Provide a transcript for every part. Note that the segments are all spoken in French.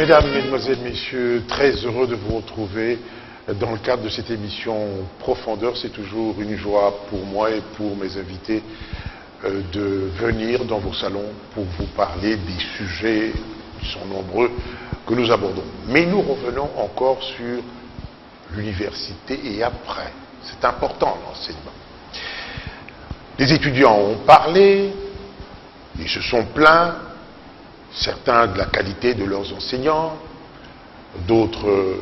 Mesdames, Mesdemoiselles, Messieurs, très heureux de vous retrouver dans le cadre de cette émission Profondeur. C'est toujours une joie pour moi et pour mes invités de venir dans vos salons pour vous parler des sujets qui sont nombreux que nous abordons. Mais nous revenons encore sur l'université et après. C'est important l'enseignement. Les étudiants ont parlé, ils se sont plaints, certains de la qualité de leurs enseignants, d'autres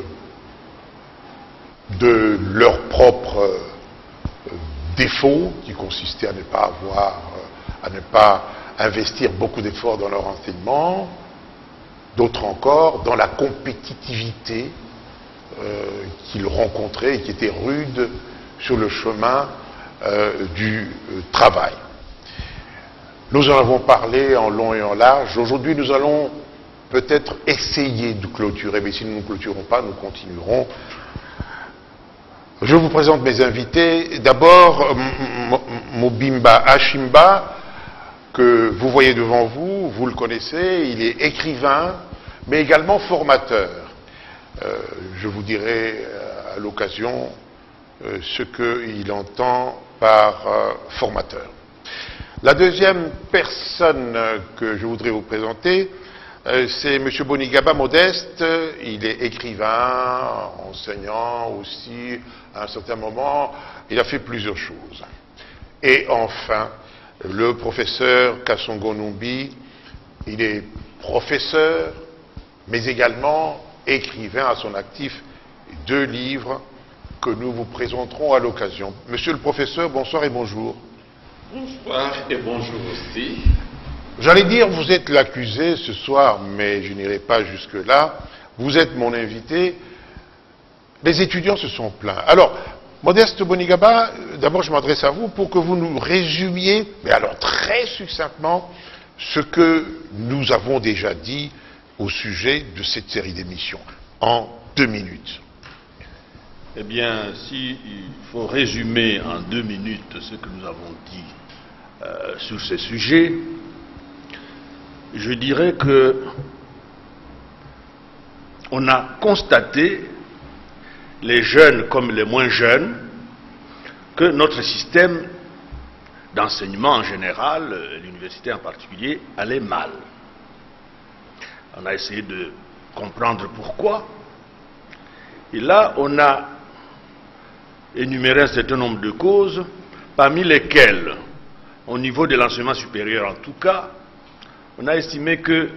de leurs propres défauts qui consistaient à ne pas investir beaucoup d'efforts dans leur enseignement, d'autres encore dans la compétitivité qu'ils rencontraient et qui était rude sur le chemin du travail. Nous en avons parlé en long et en large. Aujourd'hui, nous allons peut-être essayer de clôturer, mais si nous ne clôturons pas, nous continuerons. Je vous présente mes invités. D'abord, Mobimba Ashimba, que vous voyez devant vous, vous le connaissez, il est écrivain, mais également formateur. Je vous dirai à l'occasion ce qu'il entend par formateur. La deuxième personne que je voudrais vous présenter, c'est M. Bonigaba Modeste. Il est écrivain, enseignant aussi. À un certain moment, il a fait plusieurs choses. Et enfin, le professeur Kassongo Numbi, il est professeur, mais également écrivain à son actif, 2 livres que nous vous présenterons à l'occasion. Monsieur le professeur, bonsoir et bonjour. Bonsoir et bonjour aussi. J'allais dire, vous êtes l'accusé ce soir, mais je n'irai pas jusque-là. Vous êtes mon invité. Les étudiants se sont plaints. Alors, Modeste Bonigaba, d'abord je m'adresse à vous pour que vous nous résumiez, mais alors très succinctement, ce que nous avons déjà dit au sujet de cette série d'émissions, en 2 minutes. Eh bien, s'il faut résumer en 2 minutes ce que nous avons dit sur ces sujets, je dirais que on a constaté, les jeunes comme les moins jeunes, que notre système d'enseignement en général, l'université en particulier, allait mal. On a essayé de comprendre pourquoi. Et là, on a énuméré un certain nombre de causes, parmi lesquelles, au niveau de l'enseignement supérieur en tout cas, on a estimé que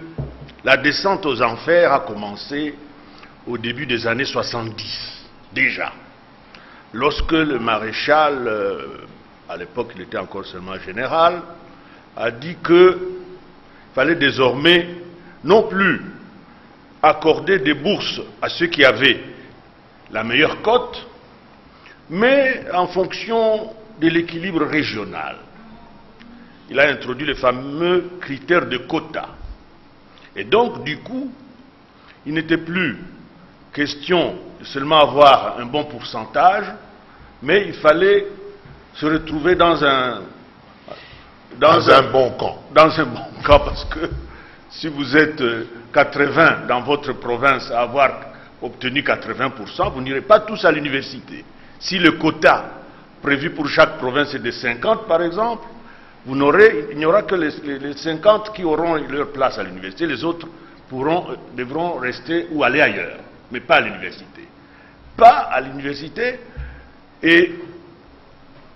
la descente aux enfers a commencé au début des années 70, déjà. Lorsque le maréchal, à l'époque il était encore seulement général, a dit qu'il fallait désormais non plus accorder des bourses à ceux qui avaient la meilleure cote, mais en fonction de l'équilibre régional. Il a introduit le fameux critère de quota. Et donc, du coup, il n'était plus question de seulement avoir un bon pourcentage, mais il fallait se retrouver dans un bon camp. Dans un bon camp, parce que si vous êtes 80 dans votre province à avoir obtenu 80%, vous n'irez pas tous à l'université. Si le quota prévu pour chaque province est de 50 par exemple, il n'y aura que les 50 qui auront leur place à l'université, les autres devront rester ou aller ailleurs, mais pas à l'université. Pas à l'université, et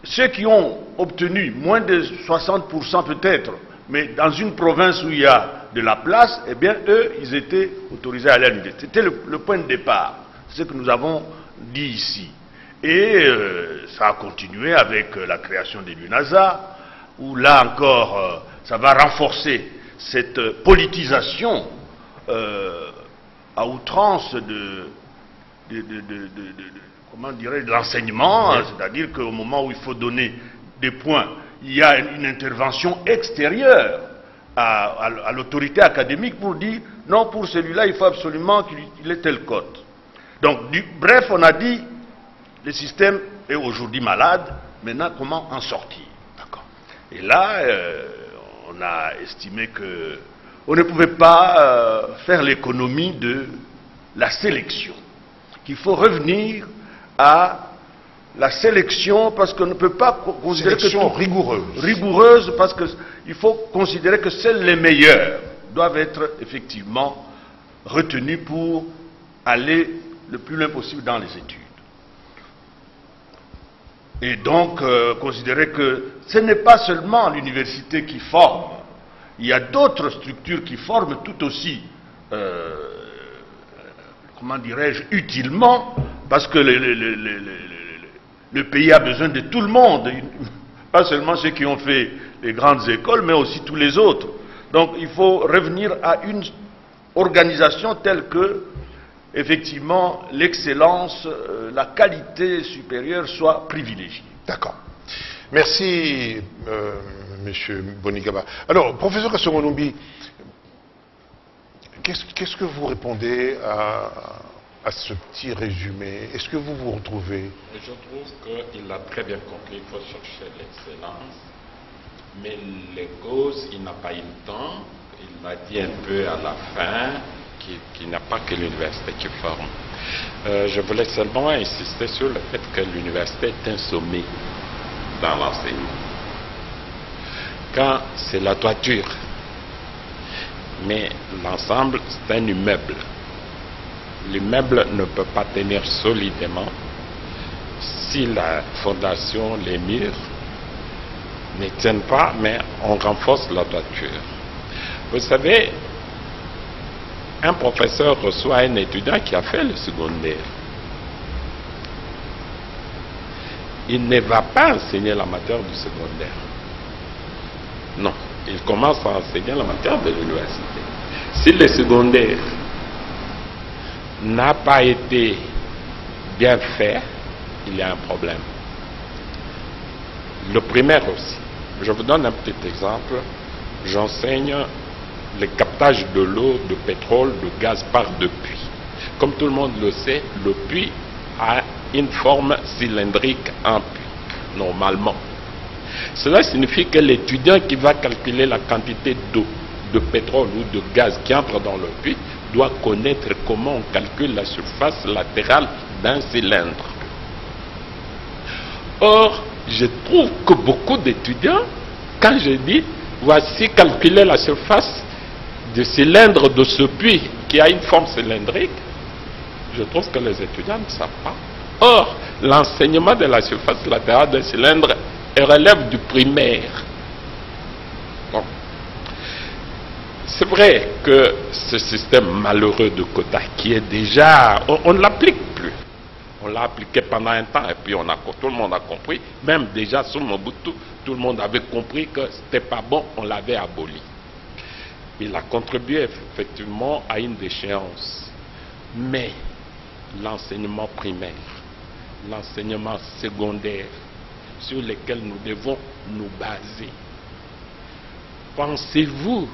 ceux qui ont obtenu moins de 60% peut-être, mais dans une province où il y a de la place, eh bien eux, ils étaient autorisés à aller à l'université. C'était le point de départ, c'est ce que nous avons dit ici. Et ça a continué avec la création des l'UNASA, où là encore, ça va renforcer cette politisation à outrance de l'enseignement, c'est-à-dire qu'au moment où il faut donner des points, il y a une intervention extérieure à l'autorité académique pour dire non, pour celui-là, il faut absolument qu'il ait telle cote. Donc, bref, on a dit, le système est aujourd'hui malade, maintenant, comment en sortir? Et là, on a estimé que on ne pouvait pas faire l'économie de la sélection. Qu'il faut revenir à la sélection parce qu'on ne peut pas considérer sélection que rigoureuse parce qu'il faut considérer que seuls les meilleurs doivent être effectivement retenus pour aller le plus loin possible dans les études. Et donc considérer que ce n'est pas seulement l'université qui forme, il y a d'autres structures qui forment tout aussi comment dirais-je, utilement, parce que le pays a besoin de tout le monde, pas seulement ceux qui ont fait les grandes écoles, mais aussi tous les autres. Donc il faut revenir à une organisation telle que, effectivement, l'excellence, la qualité supérieure soit privilégiée. D'accord. Merci, Monsieur Bonigaba. Alors, professeur Kasongo-Numbi, qu'est-ce que vous répondez à ce petit résumé? Est-ce que vous vous retrouvez? Je trouve qu'il a très bien compris qu'il faut chercher l'excellence, mais les causes, il n'a pas eu le temps. Il l'a dit un peu à la fin, qu'il n'y a pas que l'université qui forme. Je voulais seulement insister sur le fait que l'université est un sommet dans l'enseignement. Quand c'est la toiture, mais l'ensemble, c'est un immeuble. L'immeuble ne peut pas tenir solidement si la fondation, les murs ne tiennent pas, mais on renforce la toiture. Vous savez, un professeur reçoit un étudiant qui a fait le secondaire. Il ne va pas enseigner la matière du secondaire. Non, il commence à enseigner la matière de l'université. Si le secondaire n'a pas été bien fait, il y a un problème. Le primaire aussi. Je vous donne un petit exemple. J'enseigne le captage de l'eau, de pétrole, de gaz par deux puits. Comme tout le monde le sait, le puits a une forme cylindrique en puits, normalement. Cela signifie que l'étudiant qui va calculer la quantité d'eau, de pétrole ou de gaz qui entre dans le puits doit connaître comment on calcule la surface latérale d'un cylindre. Or, je trouve que beaucoup d'étudiants, quand je dis voici calculer la surface du cylindre de ce puits qui a une forme cylindrique, je trouve que les étudiants ne savent pas. Or, l'enseignement de la surface latérale d'un cylindre relève du primaire. Bon. C'est vrai que ce système malheureux de quotas qui est déjà... On ne l'applique plus. On l'a appliqué pendant un temps et puis tout le monde a compris. Même déjà sous Mobutu, tout le monde avait compris que c'était pas bon, on l'avait aboli. Il a contribué effectivement à une déchéance. Mais l'enseignement primaire, l'enseignement secondaire, sur lesquels nous devons nous baser, pensez-vous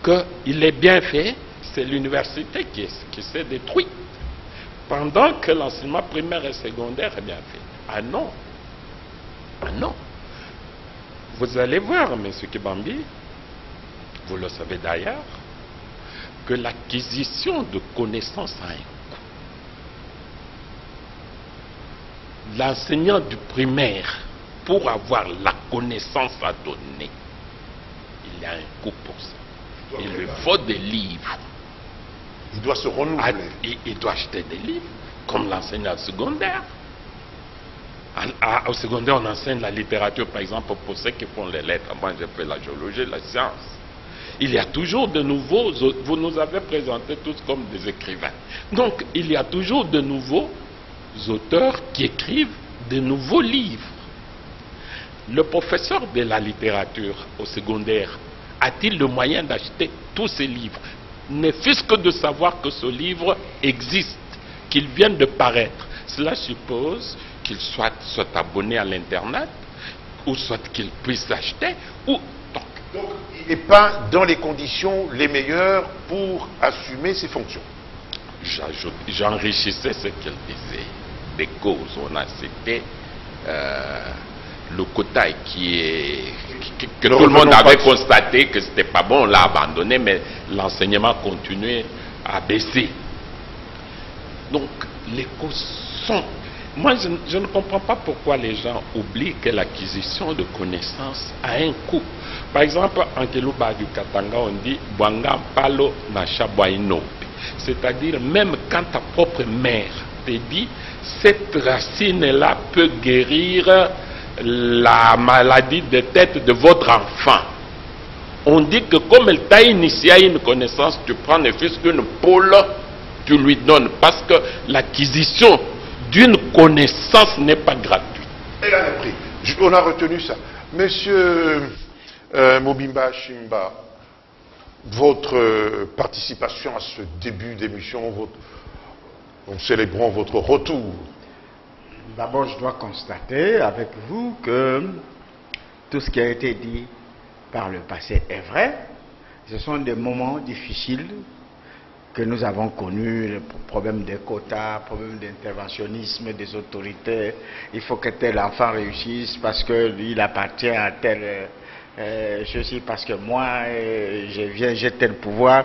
qu'il est bien fait? C'est l'université qui s'est détruite, pendant que l'enseignement primaire et secondaire est bien fait. Ah non. Ah non. Vous allez voir, M. Kibambi, vous le savez d'ailleurs, que l'acquisition de connaissances a un coût. L'enseignant du primaire, pour avoir la connaissance à donner, il y a un coût pour ça. Il lui faut des livres. Il doit se renouveler. Il doit acheter des livres, comme l'enseignant secondaire. Au secondaire, on enseigne la littérature, par exemple, pour ceux qui font les lettres. Moi, j'ai fait la géologie, la science. Il y a toujours de nouveaux, vous nous avez présentés tous comme des écrivains. Donc, il y a toujours de nouveaux auteurs qui écrivent de nouveaux livres. Le professeur de la littérature au secondaire a-t-il le moyen d'acheter tous ces livres? Ne fût-ce que de savoir que ce livre existe, qu'il vienne de paraître. Cela suppose qu'il soit abonné à l'Internet, ou soit qu'il puisse acheter, ou... Donc, il n'est pas dans les conditions les meilleures pour assumer ses fonctions. J'enrichissais ce qu'il disait. Des causes, on a cité le quota que tout le monde avait constaté que c'était pas bon, on l'a abandonné, mais l'enseignement continuait à baisser. Donc les causes sont... Moi, je ne comprends pas pourquoi les gens oublient que l'acquisition de connaissances a un coût. Par exemple, en Keluba du Katanga, on dit « Bwanga palo na shaboino ». C'est-à-dire, même quand ta propre mère te dit « Cette racine-là peut guérir la maladie de tête de votre enfant ». On dit que comme elle t'a initié à une connaissance, tu prends ne fût-ce qu'une pôle, tu lui donnes. Parce que l'acquisition d'une connaissance n'est pas gratuite. Elle a un prix. On a retenu ça. Monsieur Mobimba Shimba, votre participation à ce début d'émission, en célébrant votre retour. D'abord, je dois constater avec vous que tout ce qui a été dit par le passé est vrai. Ce sont des moments difficiles que nous avons connus, le problème des quotas, le problème d'interventionnisme des autorités. Il faut que tel enfant réussisse parce qu'il appartient à tel... ceci parce que moi, j'ai tel pouvoir.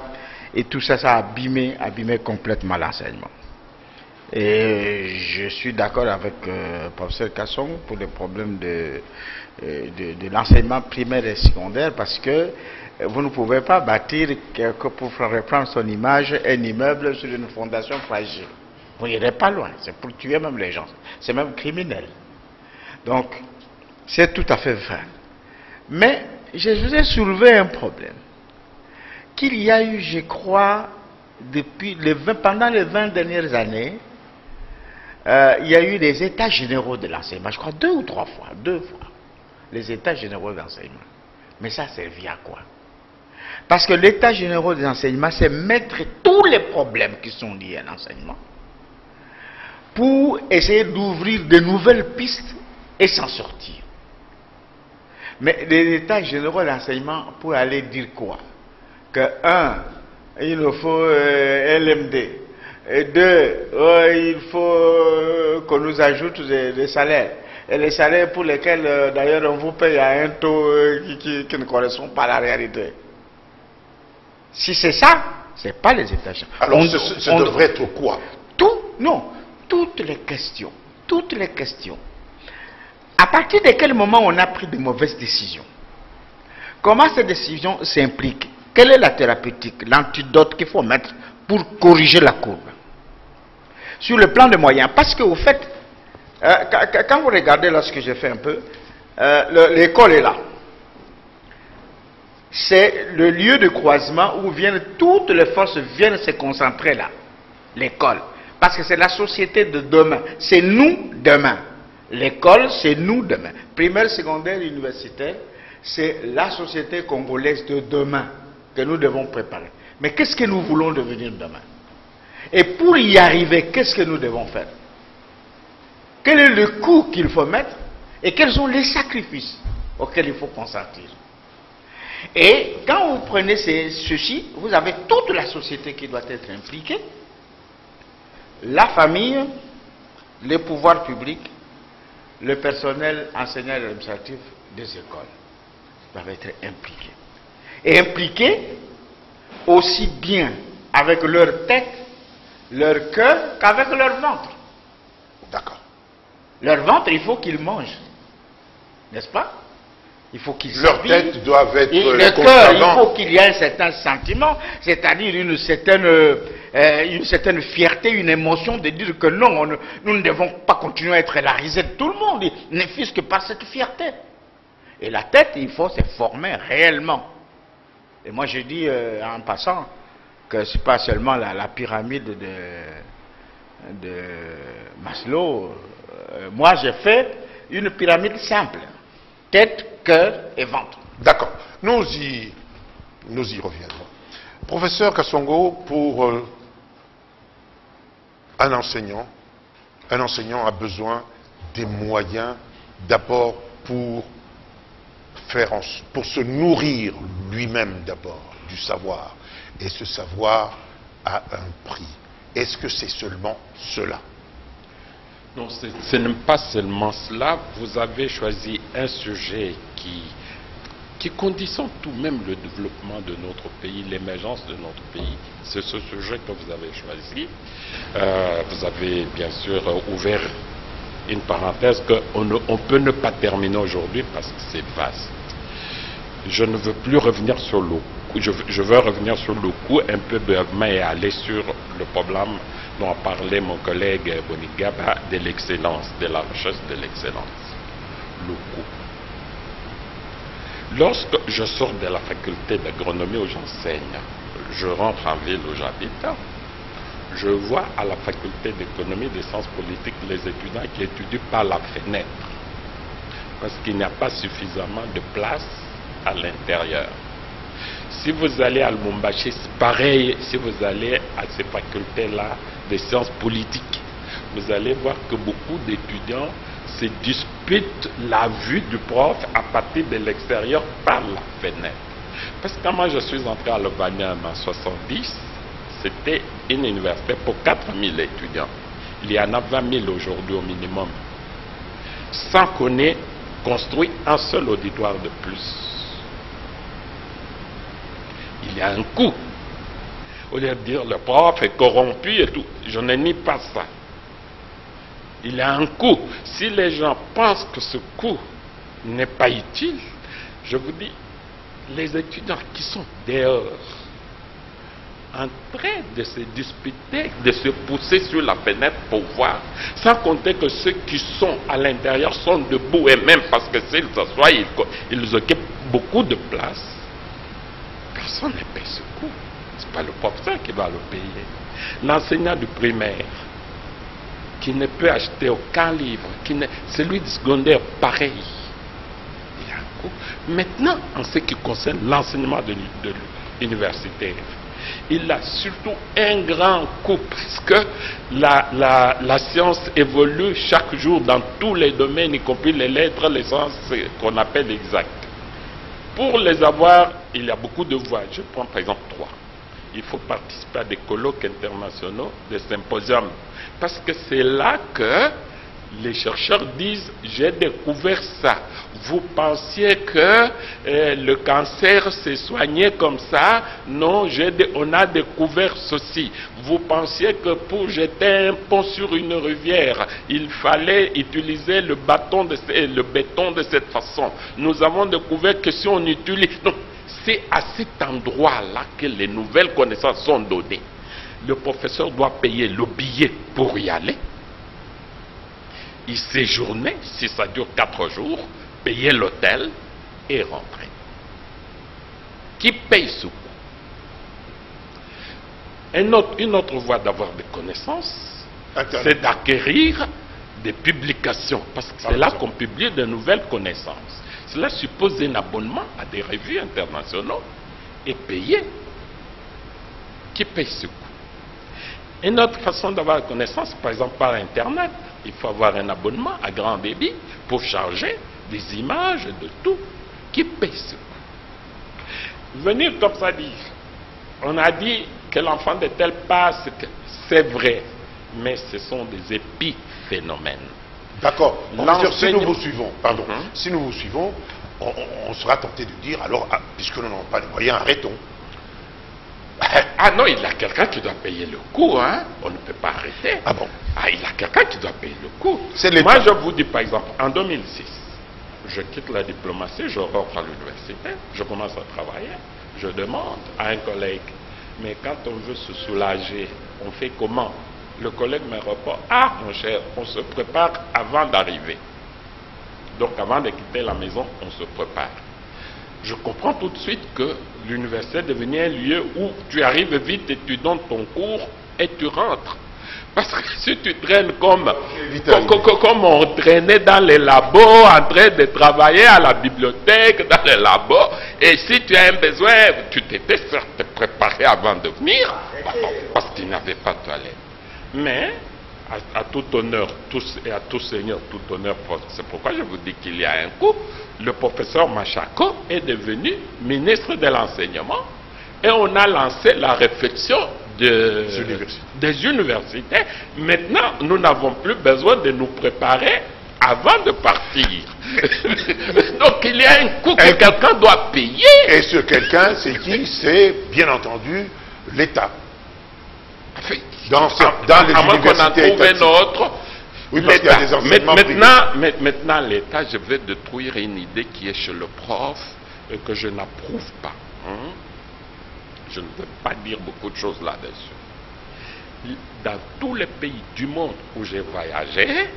Et tout ça, ça a abîmé complètement l'enseignement. Et je suis d'accord avec le professeur Kasson pour le problème de l'enseignement primaire et secondaire, parce que vous ne pouvez pas bâtir, pour reprendre son image, un immeuble sur une fondation fragile. Vous n'irez pas loin, c'est pour tuer même les gens, c'est même criminel. Donc, c'est tout à fait vrai. Mais je voudrais soulever un problème qu'il y a eu, je crois, pendant les 20 dernières années, il y a eu des états généraux de l'enseignement, je crois 2 ou 3 fois, 2 fois, les états généraux de l'enseignement. Mais ça servait à quoi? Parce que l'état général des enseignements, c'est mettre tous les problèmes qui sont liés à l'enseignement pour essayer d'ouvrir de nouvelles pistes et s'en sortir. Mais l'état général de l'enseignement, pour aller dire quoi? Que 1, il nous faut LMD. Et 2, il faut qu'on nous ajoute des salaires. Et les salaires pour lesquels, d'ailleurs, on vous paye à un taux qui ne correspond pas à la réalité. Si c'est ça, ce n'est pas les états généraux. Alors, ce devrait être quoi? Toutes les questions. À partir de quel moment on a pris de mauvaises décisions? Comment ces décisions s'impliquent? Quelle est la thérapeutique, l'antidote qu'il faut mettre pour corriger la courbe? Sur le plan des moyens, parce que au fait, quand vous regardez là ce que j'ai fait un peu, l'école est là. C'est le lieu de croisement où toutes les forces viennent se concentrer là. L'école. Parce que c'est la société de demain. C'est nous demain. L'école, c'est nous demain. Primaire, secondaire, universitaire, c'est la société congolaise de demain que nous devons préparer. Mais qu'est-ce que nous voulons devenir demain? Et pour y arriver, qu'est-ce que nous devons faire? Quel est le coût qu'il faut mettre? Et quels sont les sacrifices auxquels il faut consentir? Et quand vous prenez ceci, vous avez toute la société qui doit être impliquée. La famille, les pouvoirs publics, le personnel enseignant et administratif des écoles doivent être impliqués. Et impliqués aussi bien avec leur tête, leur cœur, qu'avec leur ventre. D'accord. Leur ventre, il faut qu'ils mangent. N'est-ce pas? Il faut qu'ils Leurs têtes doivent être le cœur, il faut qu'il y ait un certain sentiment, c'est-à-dire une certaine fierté, une émotion de dire que non, nous ne devons pas continuer à être la risée de tout le monde, ne fût-ce que par cette fierté. Et la tête, il faut se former réellement. Et moi je dis en passant que ce n'est pas seulement la pyramide de Maslow. Moi j'ai fait une pyramide simple. Tête, cœur et ventre. D'accord. Nous y reviendrons. Professeur Kasongo, pour un enseignant a besoin des moyens d'abord pour se nourrir lui-même d'abord du savoir. Et ce savoir a un prix. Est-ce que c'est seulement cela? Non, ce n'est pas seulement cela. Vous avez choisi un sujet qui conditionne tout de même le développement de notre pays, l'émergence de notre pays. C'est ce sujet que vous avez choisi. Vous avez bien sûr ouvert une parenthèse qu'on peut ne pas terminer aujourd'hui parce que c'est vaste. Je ne veux plus revenir sur le coup. Je veux revenir sur le coup un peu brièvement et aller sur le problème dont a parlé mon collègue Bonigaba de l'excellence, de la recherche de l'excellence. Le coup. Lorsque je sors de la faculté d'agronomie où j'enseigne, je rentre en ville où j'habite, je vois à la faculté d'économie des sciences politiques les étudiants qui étudient par la fenêtre parce qu'il n'y a pas suffisamment de place à l'intérieur. Si vous allez à Lubumbashi, c'est pareil. Si vous allez à ces facultés-là de sciences politiques, vous allez voir que beaucoup d'étudiants se disputent la vue du prof à partir de l'extérieur par la fenêtre. Parce que quand moi je suis entré à Lobanian en 70, c'était une université pour 4000 étudiants. Il y en a 20 000 aujourd'hui au minimum. Sans qu'on ait construit un seul auditoire de plus. Il y a un coût. Au lieu de dire le prof est corrompu et tout, je ne nie pas ça. Il y a un coût. Si les gens pensent que ce coût n'est pas utile, je vous dis, les étudiants qui sont dehors, en train de se disputer, de se pousser sur la fenêtre pour voir, sans compter que ceux qui sont à l'intérieur sont debout et même parce que s'ils s'assoient, ils occupent beaucoup de place. Personne ne paye ce coût. Ce n'est pas le professeur qui va le payer. L'enseignant du primaire, qui ne peut acheter aucun livre, celui du secondaire, pareil. Il y a un coût. Maintenant, en ce qui concerne l'enseignement de l'universitaire, il a surtout un grand coût parce que la science évolue chaque jour dans tous les domaines, y compris les lettres, les sciences qu'on appelle exactes. Pour les avoir, il y a beaucoup de voies. Je prends par exemple 3. Il faut participer à des colloques internationaux, des symposiums. Parce que c'est là que les chercheurs disent « j'ai découvert ça ». Vous pensiez que le cancer s'est soigné comme ça? Non, on a découvert ceci. Vous pensiez que pour jeter un pont sur une rivière, il fallait utiliser le béton de cette façon. Nous avons découvert que si on utilise... Donc, c'est à cet endroit-là que les nouvelles connaissances sont données. Le professeur doit payer le billet pour y aller. Il séjourner, si ça dure 4 jours, payer l'hôtel et rentrer. Qui paye ce coût? Une autre voie d'avoir des connaissances, c'est d'acquérir des publications. Parce que c'est là qu'on publie de nouvelles connaissances. Cela suppose un abonnement à des revues internationaux et payer. Qui paye ce coût? Une autre façon d'avoir la connaissance, par exemple par Internet, il faut avoir un abonnement à grand débit pour charger des images, de tout. Qui paye ce coût? Venir comme ça dire, on a dit que l'enfant de tel passe, c'est vrai, mais ce sont des épiphénomènes. D'accord. Si nous vous suivons, si nous vous suivons, on sera tenté de dire, alors, puisque nous n'avons pas de moyens, arrêtons. Ah non, il y a quelqu'un qui doit payer le coût, hein. On ne peut pas arrêter. Ah bon? Ah, il y a quelqu'un qui doit payer le coût. Moi, je vous dis par exemple, en 2006, je quitte la diplomatie, je rentre à l'université, je commence à travailler, je demande à un collègue, mais quand on veut se soulager, on fait comment? Le collègue me répond, ah mon cher, on se prépare avant d'arriver. Donc avant de quitter la maison, on se prépare. Je comprends tout de suite que l'université est devenue un lieu où tu arrives vite et tu donnes ton cours et tu rentres. Parce que si tu traînes comme on traînait dans les labos, en train de travailler à la bibliothèque, dans les labos, et si tu as un besoin, tu t'étais certes préparé avant de venir, parce qu'il n'y avait pas de toilette. Mais, à tout honneur, et à tout seigneur, tout honneur, c'est pourquoi je vous dis qu'il y a un coup, le professeur Machako est devenu ministre de l'enseignement et on a lancé la réflexion des universités. Maintenant, nous n'avons plus besoin de nous préparer avant de partir. Donc il y a un coût que quelqu'un doit payer. Et ce quelqu'un, c'est qui? C'est bien entendu l'État. Dans les à moins qu'on en trouve un autre. Oui, parce qu'il y a des enseignements maintenant, l'État, je vais détruire une idée qui est chez le prof et que je n'approuve pas. Hein? Je ne veux pas dire beaucoup de choses là-dessus. Dans tous les pays du monde où j'ai voyagé,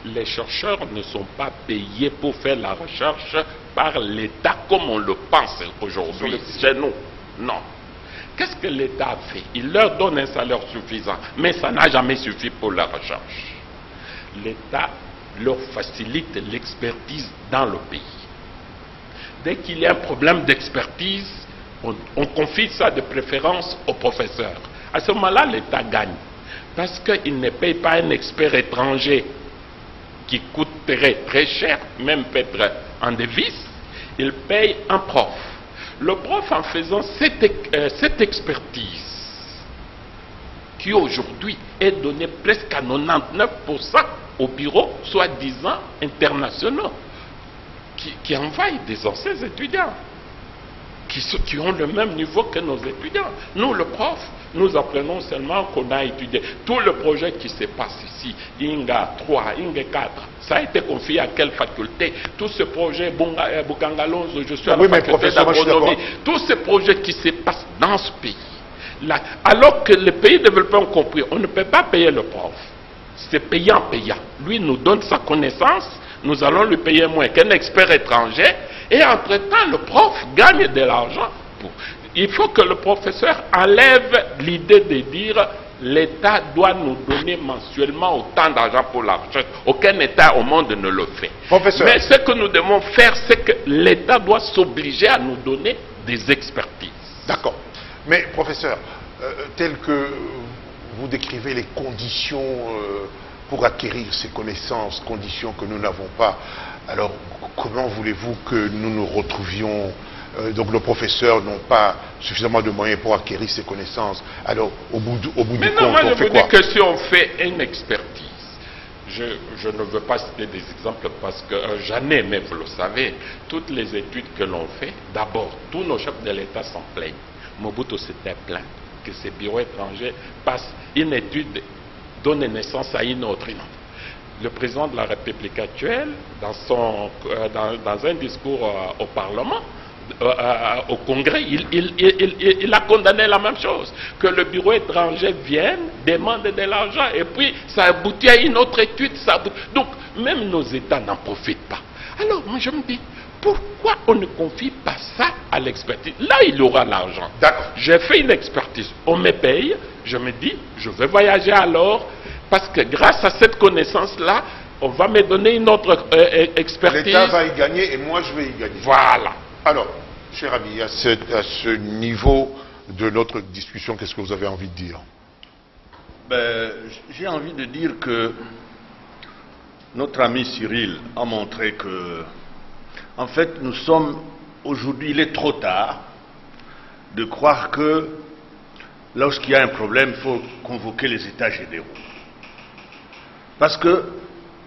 les chercheurs ne sont pas payés pour faire la recherche par l'État comme on le pense aujourd'hui chez nous. Non. Qu'est-ce que l'État a fait? Il leur donne un salaire suffisant, mais ça n'a jamais suffi pour la recherche. L'État leur facilite l'expertise dans le pays. Dès qu'il y a un problème d'expertise, on confie ça de préférence aux professeurs. À ce moment-là, l'État gagne. Parce qu'il ne paye pas un expert étranger qui coûterait très cher, même peut-être en devise, il paye un prof. Le prof, en faisant cette expertise, qui aujourd'hui est donnée presque à 99% aux bureaux, soi-disant internationaux, qui envahissent des anciens étudiants, qui ont le même niveau que nos étudiants. Nous, le prof, nous apprenons seulement qu'on a étudié. Tout le projet qui se passe ici, INGA 3, INGA 4, ça a été confié à quelle faculté? Tout ce projet, Bukangalonzo, je suis à la faculté d'agronomie, tous ces projets qui se passent dans ce pays, là, alors que les pays développés ont compris, on ne peut pas payer le prof. C'est payant. Lui nous donne sa connaissance, nous allons lui payer moins qu'un expert étranger, et entre-temps, le prof gagne de l'argent. Il faut que le professeur enlève l'idée de dire l'État doit nous donner mensuellement autant d'argent pour la recherche. Aucun État au monde ne le fait. Professeur. Mais ce que nous devons faire, c'est que l'État doit s'obliger à nous donner des expertises. D'accord. Mais professeur, tel que vous décrivez les conditions pour acquérir ces connaissances, conditions que nous n'avons pas, alors comment voulez-vous que nous nous retrouvions? Donc le professeur n'a pas suffisamment de moyens pour acquérir ces connaissances. Alors au bout du compte, on fait quoi? Je vous dis que si on fait une expertise, je ne veux pas citer des exemples parce que j'en ai, mais vous le savez, toutes les études que l'on fait, d'abord, tous nos chefs de l'État s'en plaignent. Mobutu s'était plaint que ces bureaux étrangers passent une étude, donnent naissance à une autre. Le président de la République actuelle, dans un discours au Parlement, au Congrès, il a condamné la même chose, que le bureau étranger vienne, demande de l'argent, et puis ça aboutit à une autre étude. Donc, même nos États n'en profitent pas. Alors, moi je me dis, pourquoi on ne confie pas ça à l'expertise? Là, il aura l'argent. D'accord. J'ai fait une expertise, on me paye, je me dis, je vais voyager alors, parce que grâce à cette connaissance-là, on va me donner une autre expertise. L'État va y gagner et moi je vais y gagner. Voilà. Alors, cher ami, à ce niveau de notre discussion, qu'est-ce que vous avez envie de dire? J'ai envie de dire que notre ami Cyril a montré que, en fait, nous sommes aujourd'hui, il est trop tard de croire que lorsqu'il y a un problème, il faut convoquer les États généraux. Parce que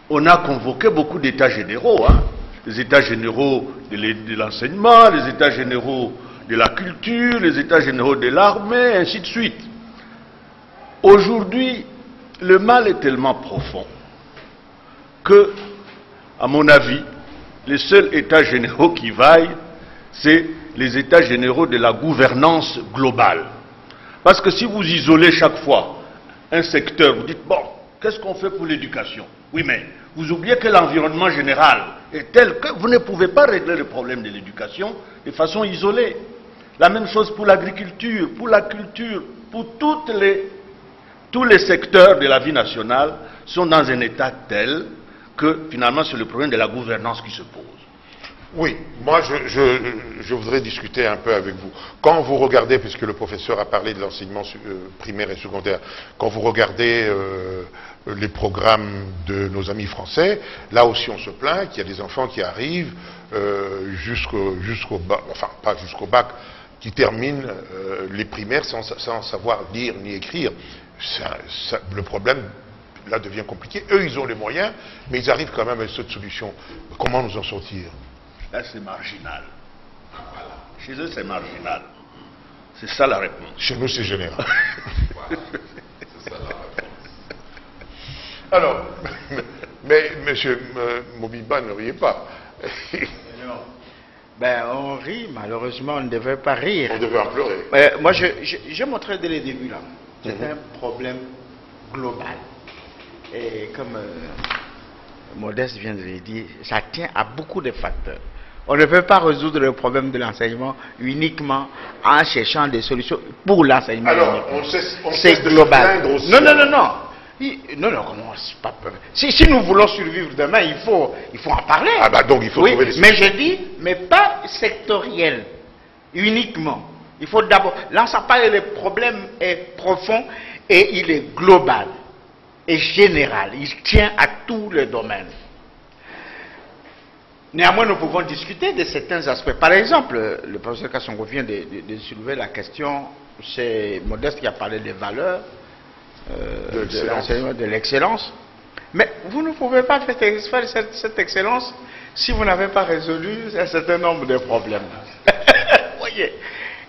on a convoqué beaucoup d'États généraux, hein. Les États généraux de l'enseignement, les États généraux de la culture, les États généraux de l'armée, ainsi de suite. Aujourd'hui, le mal est tellement profond que, à mon avis, les seuls États généraux qui vaillent, c'est les États généraux de la gouvernance globale. Parce que si vous isolez chaque fois un secteur, vous dites, bon, qu'est-ce qu'on fait pour l'éducation? Oui, mais vous oubliez que l'environnement général est tel que vous ne pouvez pas régler le problème de l'éducation de façon isolée. La même chose pour l'agriculture, pour la culture, pour tous les secteurs de la vie nationale sont dans un état tel que finalement c'est le problème de la gouvernance qui se pose. Oui, moi je voudrais discuter un peu avec vous. Quand vous regardez, puisque le professeur a parlé de l'enseignement primaire et secondaire, quand vous regardez les programmes de nos amis français, là aussi on se plaint qu'il y a des enfants qui arrivent jusqu'au bac, enfin pas jusqu'au bac, qui terminent les primaires sans savoir lire ni écrire. Le problème, là, devient compliqué. Eux, ils ont les moyens, mais ils arrivent quand même à cette solution. Comment nous en sortir? Là, c'est marginal. Voilà. Chez eux, c'est marginal. C'est ça la réponse. Chez nous, c'est général. C'est ça la réponse. Alors, mais monsieur Mobimba, ne riez pas. Non. Ben, on rit, malheureusement, on ne devait pas rire. On devait en pleurer. Moi, je montrais dès le début, là. C'est un problème global. Et comme Modeste vient de le dire, ça tient à beaucoup de facteurs. On ne peut pas résoudre le problème de l'enseignement uniquement en cherchant des solutions pour l'enseignement. Alors, c'est global. Non, non, non, non. Non, comment c'est pas peur. Si nous voulons survivre demain, il faut en parler. Ah bah donc il faut trouver des solutions. Mais je dis, mais pas sectoriel, uniquement. Il faut d'abord, l'ensemble, le problème est profond et il est global et général. Il tient à tous les domaines. Néanmoins, nous pouvons discuter de certains aspects. Par exemple, le professeur Kassongo vient de soulever la question, c'est Modeste qui a parlé des valeurs, de l'enseignement de l'excellence. Mais vous ne pouvez pas faire cette excellence si vous n'avez pas résolu un certain nombre de problèmes. Voyez.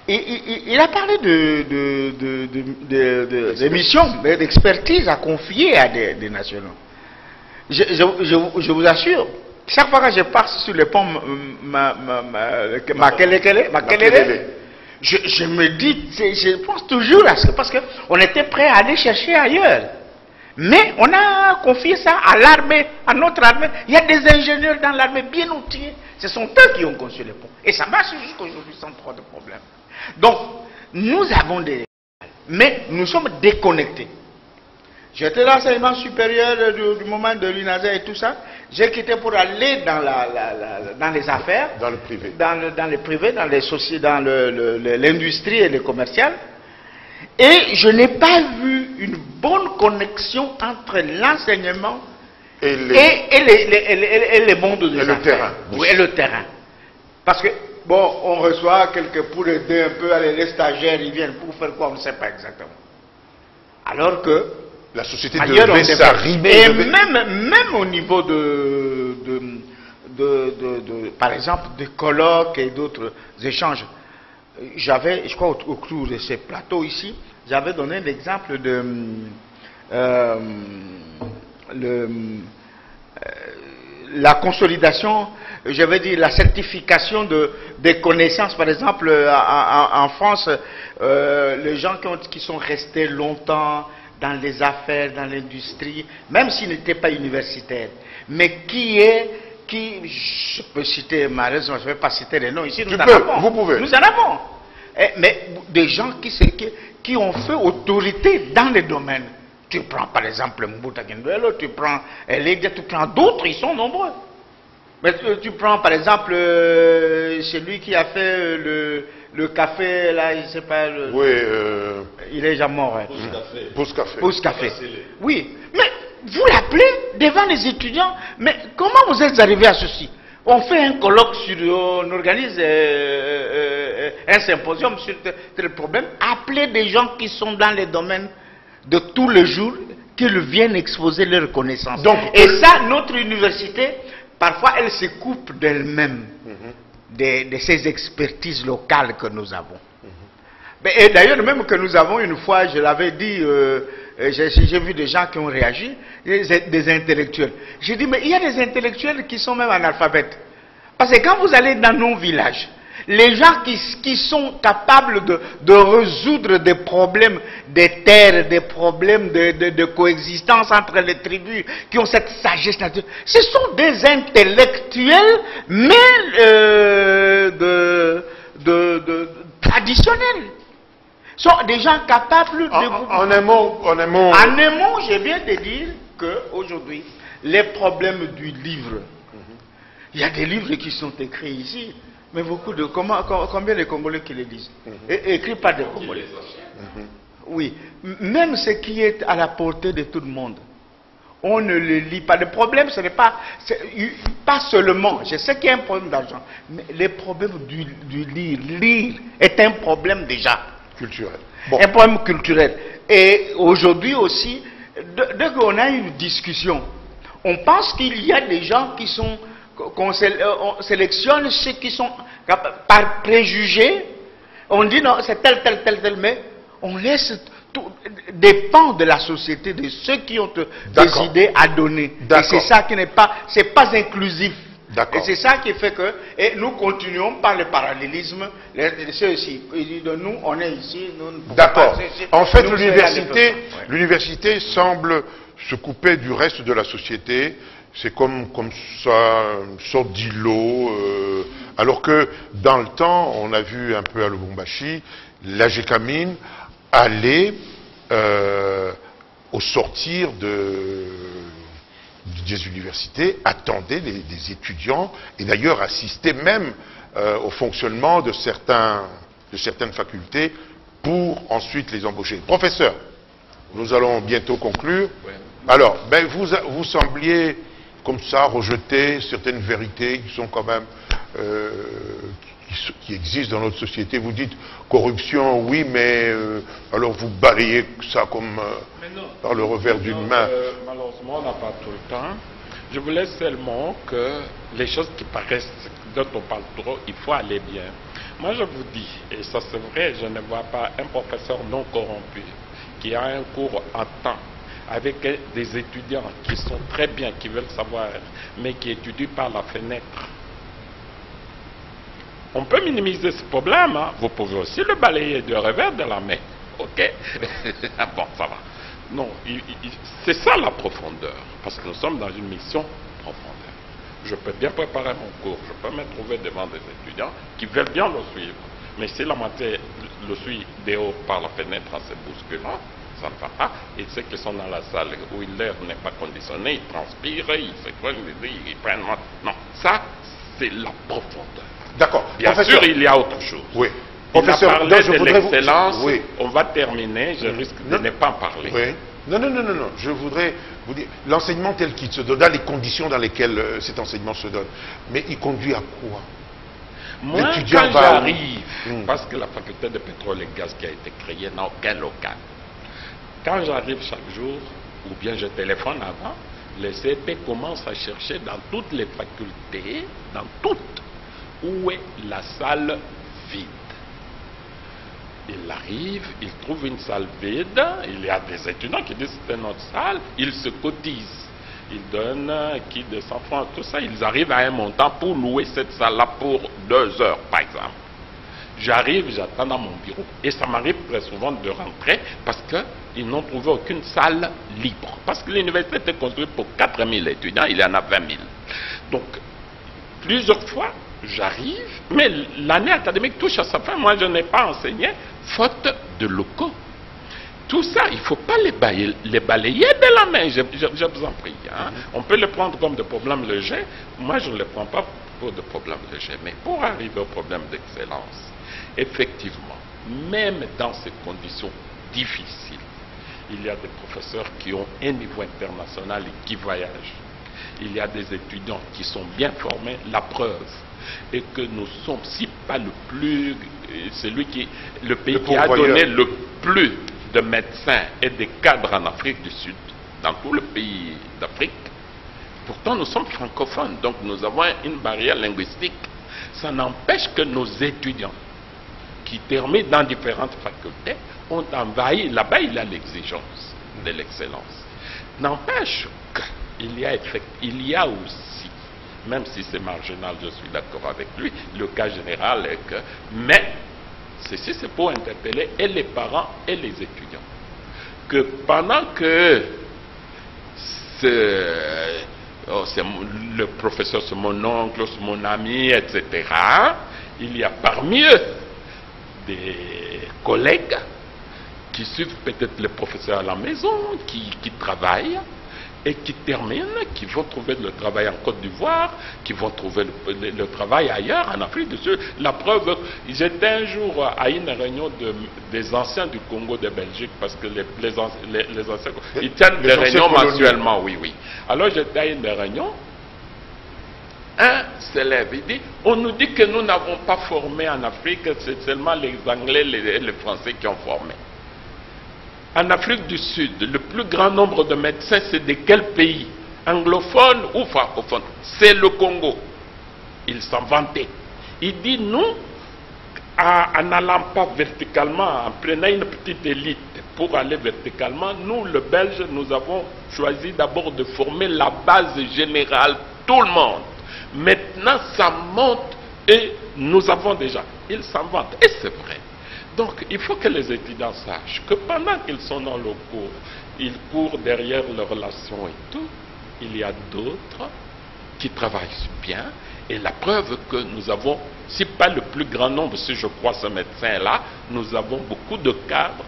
Il a parlé de missions, d'expertise à confier à des nationaux. Je vous assure, chaque fois que je passe sur le pont Makelele, je me dis, je pense toujours à ça, parce qu'on était prêt à aller chercher ailleurs. Mais on a confié ça à l'armée, à notre armée. Il y a des ingénieurs dans l'armée bien outillés. Ce sont eux qui ont conçu les ponts. Et ça marche jusqu'aujourd'hui sans trop de problèmes. Donc, nous avons des... Mais nous sommes déconnectés. J'étais dans l'enseignement supérieur du moment de l'UNASA et tout ça. J'ai quitté pour aller dans les affaires. Dans le privé. Dans le privé, dans les sociétés, dans l'industrie et le commercial. Et je n'ai pas vu une bonne connexion entre l'enseignement et les mondes de l'affaires. Le terrain. Oui, et le terrain. Parce que, bon, on reçoit quelques pour aider un peu, les stagiaires, ils viennent pour faire quoi, on ne sait pas exactement. Alors que la société devait s'arrimer. Et même au niveau par exemple, de colloques et d'autres échanges, j'avais, je crois, au cours de ces plateaux ici, j'avais donné l'exemple de la consolidation, j'avais dit la certification des connaissances. Par exemple, en France, les gens qui sont restés longtemps dans les affaires, dans l'industrie, même s'ils n'étaient pas universitaires, mais je peux citer, malheureusement, je ne vais pas citer les noms ici, nous en avons. Vous pouvez. Nous en avons. Mais des gens qui ont fait autorité dans les domaines. Tu prends par exemple Mbuta Gendouelo, tu prends Ledia, tu prends d'autres, ils sont nombreux. Mais tu prends par exemple celui qui a fait le café, là, je ne sais pas. Oui. Il est déjà mort. Pousse Café. Oui. Mais vous l'appelez devant les étudiants. Mais comment vous êtes arrivé à ceci? On fait un colloque on organise un symposium sur tel problème. Appelez des gens qui sont dans les domaines de tous les jours, qu'ils viennent exposer leurs connaissances. Et ça, notre université, parfois, elle se coupe d'elle-même de ces expertises locales que nous avons. Et d'ailleurs, même que nous avons une fois, je l'avais dit, j'ai vu des gens qui ont réagi, des intellectuels. J'ai dit, mais il y a des intellectuels qui sont même analphabètes. Parce que quand vous allez dans nos villages, les gens qui sont capables de résoudre des problèmes des terres, des problèmes de coexistence entre les tribus, qui ont cette sagesse naturelle, ce sont des intellectuels, mais traditionnels. Ce sont des gens capables de... En un mot, je viens de dire qu'aujourd'hui, les problèmes du livre, il y a des livres qui sont écrits ici, mais beaucoup de... Combien de Congolais qui les lisent? Écrits par des Congolais. Oui. Même ce qui est à la portée de tout le monde, on ne le lit pas. Le problème, ce n'est pas seulement, je sais qu'il y a un problème d'argent, mais le problème du lire. Lire est un problème déjà. Culturel. Bon. Un problème culturel. Et aujourd'hui aussi, dès qu'on a une discussion, on pense qu'il y a des gens qui sont, qu'on sélectionne ceux qui sont par préjugés. On dit non, c'est tel, mais on laisse tout dépend de la société, de ceux qui ont des idées à donner. Et c'est ça qui n'est pas, c'est pas inclusif. Et c'est ça qui fait que, et nous continuons par le parallélisme, ceux-ci, nous, on est ici, nous. D'accord. En fait, l'université semble se couper du reste de la société. C'est comme ça, une sorte d'îlot. Alors que, dans le temps, on a vu un peu à Lubumbashi, la GECAMIN allait, au sortir des universités, attendait des étudiants et d'ailleurs assistait même au fonctionnement de certaines facultés pour ensuite les embaucher. Professeur, nous allons bientôt conclure. Ouais. Alors, ben vous sembliez comme ça rejeter certaines vérités qui sont quand même qui existent dans notre société. Vous dites corruption, oui, mais alors vous balayez ça comme par le revers d'une main. Malheureusement, on n'a pas tout le temps. Je voulais seulement que les choses qui paraissent, dont on parle trop, il faut aller bien. Moi, je vous dis, et ça c'est vrai, je ne vois pas un professeur non corrompu qui a un cours en temps avec des étudiants qui sont très bien, qui veulent savoir, mais qui étudient par la fenêtre. On peut minimiser ce problème, hein. Vous pouvez aussi le balayer du revers de la main. Ok. Bon, ça va. Non, c'est ça la profondeur. Parce que nous sommes dans une mission profondeur. Je peux bien préparer mon cours, je peux me trouver devant des étudiants qui veulent bien le suivre. Mais si la moitié le suit dehors par la fenêtre en se bousculant, ça ne va pas. Et ceux qui sont dans la salle où l'air n'est pas conditionné, ils transpirent, ils ils prennent. Non, ça, c'est la profondeur. D'accord. Bien sûr, il y a autre chose. Oui. Professeur, on a parlé de l'excellence. Oui. On va terminer. Je risque de ne pas en parler. Oui. Non. Je voudrais vous dire, l'enseignement tel qu'il se donne, dans les conditions dans lesquelles cet enseignement se donne, mais il conduit à quoi? Moi, quand j'arrive, parce que la faculté de pétrole et gaz qui a été créée n'a aucun local. Quand j'arrive chaque jour, ou bien je téléphone avant, le CP commence à chercher dans toutes les facultés, dans toutes, où est la salle vide. Il arrive, il trouve une salle vide, il y a des étudiants qui disent c'est notre salle, ils se cotisent. Ils donnent qui 200 francs, tout ça, ils arrivent à un montant pour louer cette salle-là pour 2 heures, par exemple. J'arrive, j'attends dans mon bureau, et ça m'arrive très souvent de rentrer parce qu'ils n'ont trouvé aucune salle libre. Parce que l'université était construite pour 4000 étudiants, il y en a 20 000. Donc, plusieurs fois, j'arrive, mais l'année académique touche à sa fin. Moi, je n'ai pas enseigné, faute de locaux. Tout ça, il ne faut pas les balayer de la main, je vous en prie. Hein. On peut le prendre comme des problèmes légers. Moi, je ne le prends pas pour des problèmes légers. Mais pour arriver au problème d'excellence, effectivement, même dans ces conditions difficiles, il y a des professeurs qui ont un niveau international et qui voyagent. Il y a des étudiants qui sont bien formés, la preuve est que nous sommes, si pas le plus, le pays qui a donné le plus de médecins et de cadres en Afrique du Sud, dans tous les pays d'Afrique. Pourtant, nous sommes francophones, donc nous avons une barrière linguistique. Ça n'empêche que nos étudiants, qui terminent dans différentes facultés, ont envahi. Là-bas, il y a l'exigence de l'excellence. N'empêche qu'il y a aussi, même si c'est marginal, je suis d'accord avec lui, le cas général est que, mais ceci c'est pour interpeller et les parents et les étudiants, que pendant que le professeur, c'est mon oncle, c'est mon ami, etc., il y a parmi eux des collègues qui suivent peut-être le professeur à la maison, qui travaillent, et qui terminent, qui vont trouver le travail en Côte d'Ivoire, qui vont trouver le travail ailleurs, en Afrique du Sud. La preuve, j'étais un jour à une réunion des anciens du Congo de Belgique, parce que les anciens, ils tiennent des réunions mensuellement, oui, oui. Alors j'étais à une réunion, un s'élève, il dit, on nous dit que nous n'avons pas formé en Afrique, c'est seulement les Anglais et les Français qui ont formé. En Afrique du Sud, le plus grand nombre de médecins, c'est de quel pays? Anglophone ou francophone? C'est le Congo. Il s'en vantait. Il dit, nous, en n'allant pas verticalement, en prenant une petite élite pour aller verticalement, nous, le Belge, nous avons choisi d'abord de former la base générale, tout le monde. Maintenant, ça monte et nous avons déjà. Il s'en vante. Et c'est vrai. Donc, il faut que les étudiants sachent que pendant qu'ils sont dans le cours, ils courent derrière leurs relations et tout, il y a d'autres qui travaillent bien. Et la preuve que nous avons, si pas le plus grand nombre, si je crois ce médecin-là, nous avons beaucoup de cadres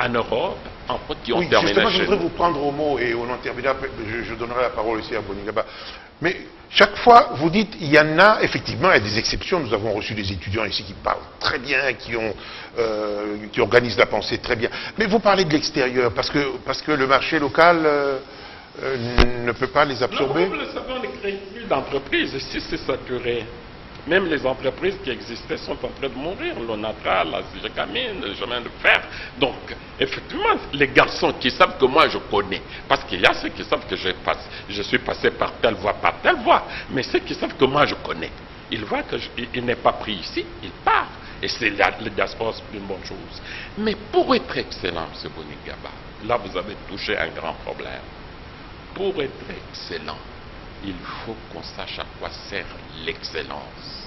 en Europe, en fait, qui ont terminé justement, chez je voudrais nous. vous prendre au mot et on interviendra. Je donnerai la parole aussi à Bonigaba. Mais chaque fois, vous dites, il y en a, effectivement, il y a des exceptions. Nous avons reçu des étudiants ici qui parlent très bien, qui organisent la pensée très bien. Mais vous parlez de l'extérieur, parce que le marché local ne peut pas les absorber. Nous le savons, on ne crée plus d'entreprises. Ici, c'est saturé. Même les entreprises qui existaient sont en train de mourir. L'ONATRA, la CGCAMINE, le chemin de fer. Donc, effectivement, les garçons qui savent que moi je connais, parce qu'il y a ceux qui savent que je suis passé par telle voie, mais ceux qui savent que moi je connais, ils voient qu'il n'est pas pris ici, il part. Et c'est le diaspora, c'est une bonne chose. Mais pour être excellent, M. Bonigaba, là vous avez touché un grand problème. Pour être excellent, il faut qu'on sache à quoi sert l'excellence.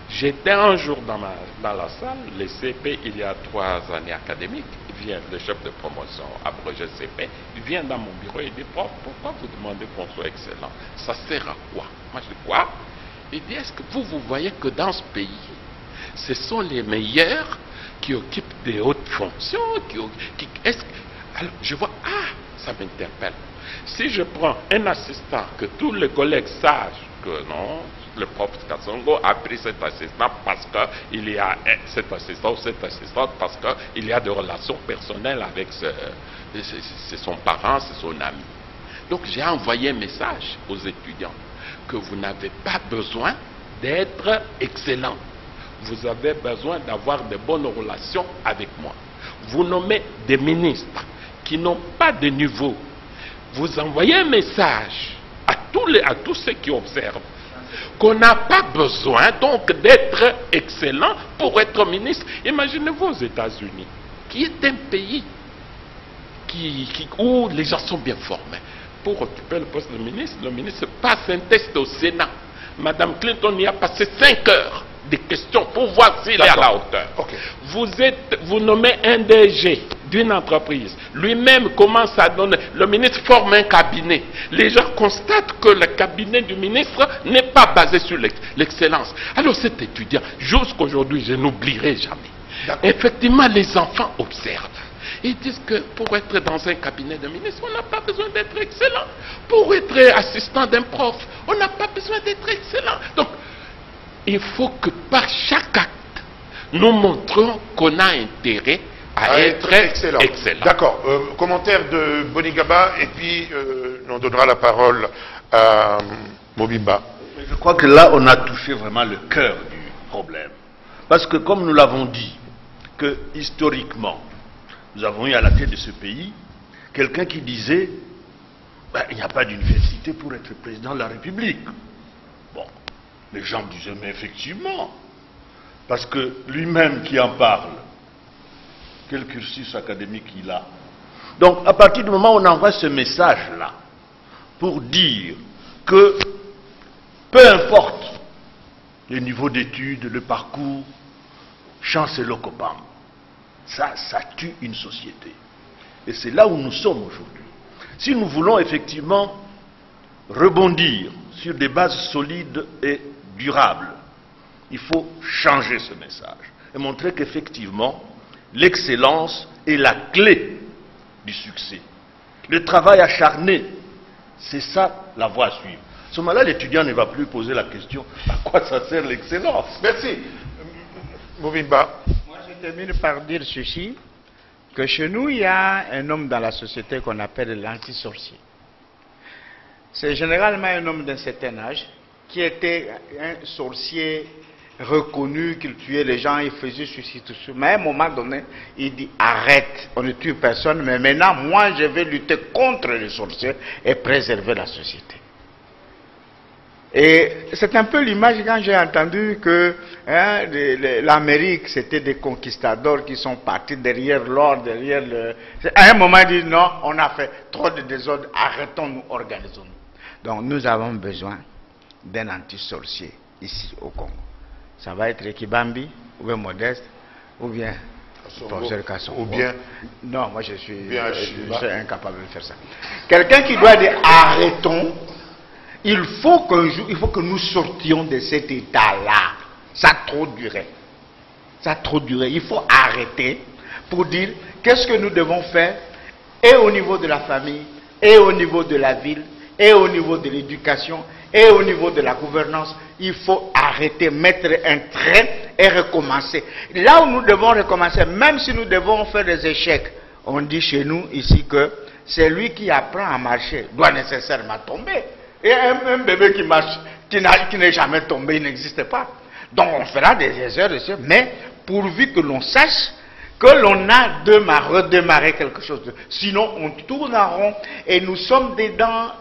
J'étais un jour dans la salle, les CP, il y a 3 années académiques, vient le chef de promotion, abrégé CP, il vient dans mon bureau et dit, pourquoi vous demandez qu'on soit excellent? Ça sert à quoi? Moi je dis, quoi? Il dit, est-ce que vous voyez que dans ce pays, ce sont les meilleurs qui occupent des hautes fonctions, alors je vois, ça m'interpelle. Si je prends un assistant, que tous les collègues sachent que non, le prof Kassongo a pris cet assistant parce qu'il y a cet assistant ou cette assistante, parce qu'il y a des relations personnelles avec c'est son parent, c'est son ami. Donc j'ai envoyé un message aux étudiants que vous n'avez pas besoin d'être excellent. Vous avez besoin d'avoir de bonnes relations avec moi. Vous nommez des ministres qui n'ont pas de niveau. Vous envoyez un message à tous ceux qui observent qu'on n'a pas besoin donc d'être excellent pour être ministre. Imaginez-vous aux États-Unis, qui est un pays où les gens sont bien formés. Pour occuper le poste de ministre, le ministre passe un test au Sénat. Madame Clinton y a passé 5 heures de questions pour voir s'il est à la hauteur. Okay. Vous nommez un DG d'une entreprise, lui-même commence à donner, le ministre forme un cabinet. Les gens constatent que le cabinet du ministre n'est pas basé sur l'excellence. Alors cet étudiant, jusqu'aujourd'hui, je n'oublierai jamais. Effectivement, les enfants observent. Ils disent que pour être dans un cabinet de ministre, on n'a pas besoin d'être excellent. Pour être assistant d'un prof, on n'a pas besoin d'être excellent. Donc, il faut que par chaque acte, nous montrons qu'on a intérêt à être excellent. D'accord. Commentaire de Bonigaba et puis on donnera la parole à Mobimba. Je crois que là, on a touché vraiment le cœur du problème. Parce que comme nous l'avons dit, que historiquement, nous avons eu à la tête de ce pays quelqu'un qui disait il n'y a pas d'université pour être président de la République. Bon, les gens disaient mais effectivement, parce que lui-même qui en parle, quel cursus académique il a. Donc à partir du moment où on envoie ce message-là pour dire que peu importe le niveau d'études, le parcours, chancellor Copam, ça tue une société. Et c'est là où nous sommes aujourd'hui. Si nous voulons effectivement rebondir sur des bases solides et durables, il faut changer ce message et montrer qu'effectivement, l'excellence est la clé du succès. le travail acharné. C'est ça la voie à suivre. À ce moment-là, l'étudiant ne va plus poser la question à quoi ça sert l'excellence. Merci. Mobimba. Moi, je termine par dire ceci, que chez nous, il y a un homme dans la société qu'on appelle l'anti-sorcier. C'est généralement un homme d'un certain âge qui était un sorcier reconnu, qu'il tuait les gens, il faisait ceci, tout ça. Mais à un moment donné, il dit arrête, on ne tue personne, mais maintenant, moi, je vais lutter contre les sorciers et préserver la société. Et c'est un peu l'image quand j'ai entendu que l'Amérique, c'était des conquistadors qui sont partis derrière l'or, derrière le... À un moment, il dit non, on a fait trop de désordre, arrêtons-nous, organisons-nous. Donc nous avons besoin d'un anti-sorcier ici au Congo. Ça va être Kibambi, ou bien Modeste, ou bien professeur Kassongo. Ou bien... Non, moi je suis incapable de faire ça. Quelqu'un qui doit dire arrêtons. Il faut qu'un jour, il faut que nous sortions de cet état-là. Ça a trop duré. Ça a trop duré. Il faut arrêter pour dire qu'est-ce que nous devons faire, et au niveau de la famille, et au niveau de la ville, et au niveau de l'éducation, et au niveau de la gouvernance. Il faut arrêter, mettre un trait et recommencer. Là où nous devons recommencer, même si nous devons faire des échecs, on dit chez nous ici que c'est lui qui apprend à marcher doit nécessairement tomber. Et un bébé qui marche, qui n'est jamais tombé, il n'existe pas. Donc on fera des erreurs, mais pourvu que l'on sache que l'on a de redémarrer quelque chose. Sinon on tourne en rond et nous sommes dedans.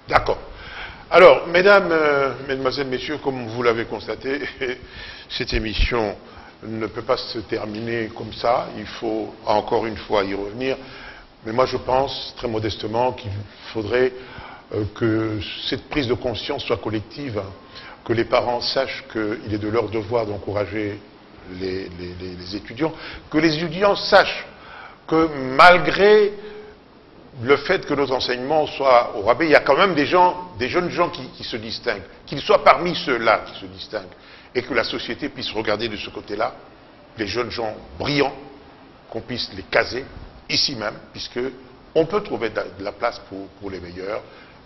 D'accord. Alors, mesdames, mesdemoiselles, messieurs, comme vous l'avez constaté, cette émission ne peut pas se terminer comme ça. Il faut encore une fois y revenir. Mais moi, je pense, très modestement, qu'il faudrait que cette prise de conscience soit collective, que les parents sachent qu'il est de leur devoir d'encourager les étudiants, que les étudiants sachent que malgré le fait que nos enseignements soient au rabais, il y a quand même des jeunes gens qui se distinguent, qu'ils soient parmi ceux-là qui se distinguent, et que la société puisse regarder de ce côté-là les jeunes gens brillants, qu'on puisse les caser, ici même, puisque on peut trouver de la place pour les meilleurs,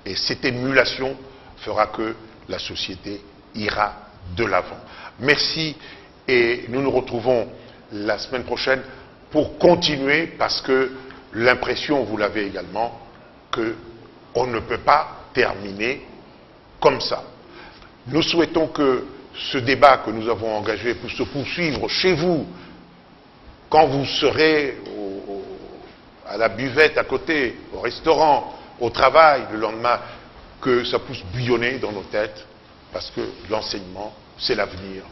et cette émulation fera que la société ira de l'avant. Merci, et nous nous retrouvons la semaine prochaine pour continuer, parce que l'impression, vous l'avez également, qu'on ne peut pas terminer comme ça. Nous souhaitons que ce débat que nous avons engagé puisse se poursuivre chez vous, quand vous serez à la buvette à côté, au restaurant, au travail le lendemain, que ça puisse bouillonner dans nos têtes, parce que l'enseignement, c'est l'avenir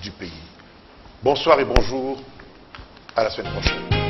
du pays. Bonsoir et bonjour, à la semaine prochaine.